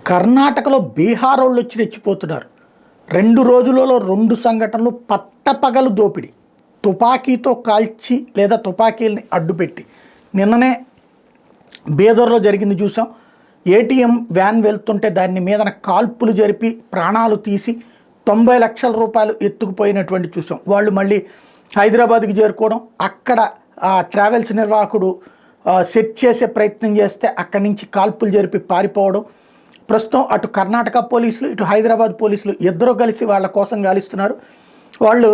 కర్ణాటకలో బీహార్ వాళ్ళు వచ్చి రెచ్చిపోతున్నారు. 2 రోజులలో 2 సంఘటనలు పట్టపగలు దోపిడీ. తుపాకీతో కాల్చి లేదా తుపాకీల్ని అడ్డుపెట్టి. నిన్ననే బీదర్లో జరిగింది చూసాం. ఏటీఎం వ్యాన్ వెళ్తుంటే దాని మీదన కాల్పులు జరిపి ప్రాణాలు తీసి 90 లక్షల రూపాయలు ఎత్తుకుపోయినటువంటి చూసాం. వాళ్ళు మళ్ళీ హైదరాబాద్కి చేరుకోవడం, అక్కడ ట్రావెల్స్ నిర్వాహకుడు సెట్ చేసే ప్రయత్నం చేస్తే అక్కడి నుంచి కాల్పులు జరిపి పారిపోవడం. ప్రస్తుతం అటు కర్ణాటక పోలీసులు ఇటు హైదరాబాద్ పోలీసులు ఇద్దరు కలిసి వాళ్ళ కోసం గాలిస్తున్నారు. వాళ్ళు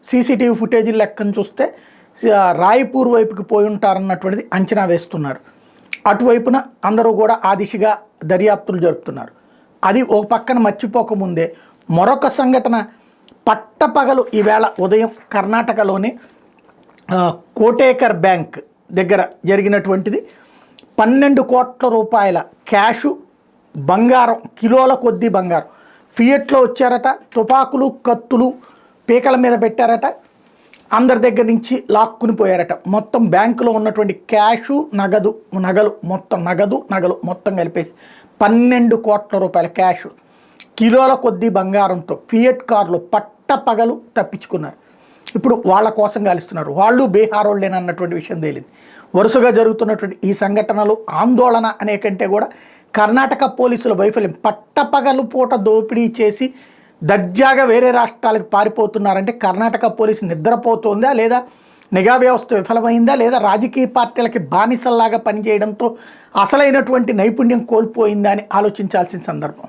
సీసీటీవీ ఫుటేజీలు లెక్కను చూస్తే రాయ్పూర్ వైపుకి పోయి ఉంటారన్నటువంటిది అంచనా వేస్తున్నారు. అటువైపున అందరూ కూడా ఆ దిశగా దర్యాప్తులు జరుపుతున్నారు. అది ఒక పక్కన మర్చిపోకముందే మరొక సంఘటన పట్టపగలు ఈవేళ ఉదయం కర్ణాటకలోని కోటేకర్ బ్యాంక్ దగ్గర జరిగినటువంటిది. 12 కోట్ల రూపాయల క్యాషు, బంగారం, కిలోల కొద్దీ బంగారం ఫియట్లో వచ్చారట. తుపాకులు, కత్తులు పీకల మీద పెట్టారట. అందరి దగ్గర నుంచి లాక్కుని పోయారట. మొత్తం బ్యాంకులో ఉన్నటువంటి క్యాషు, నగలు మొత్తం కలిపేసి 12 కోట్ల రూపాయల క్యాషు, కిలోల కొద్దీ బంగారంతో ఫియట్ కారులో పట్టపగలు తప్పించుకున్నారు. ఇప్పుడు వాళ్ళ కోసం గాలిస్తున్నారు. వాళ్ళు బీహార్ వాళ్ళేనన్నటువంటి విషయం తేలింది. వరుసగా జరుగుతున్నటువంటి ఈ సంఘటనలు ఆందోళన అనే కంటే కూడా కర్ణాటక పోలీసుల వైఫల్యం. పట్టపగలు పూట దోపిడీ చేసి దర్జాగా వేరే రాష్ట్రాలకు పారిపోతున్నారంటే కర్ణాటక పోలీసు నిద్రపోతుందా, లేదా నిఘా వ్యవస్థ విఫలమైందా, లేదా రాజకీయ పార్టీలకి బానిసల్లాగా పనిచేయడంతో అసలైనటువంటి నైపుణ్యం కోల్పోయిందా అని ఆలోచించాల్సిన సందర్భం.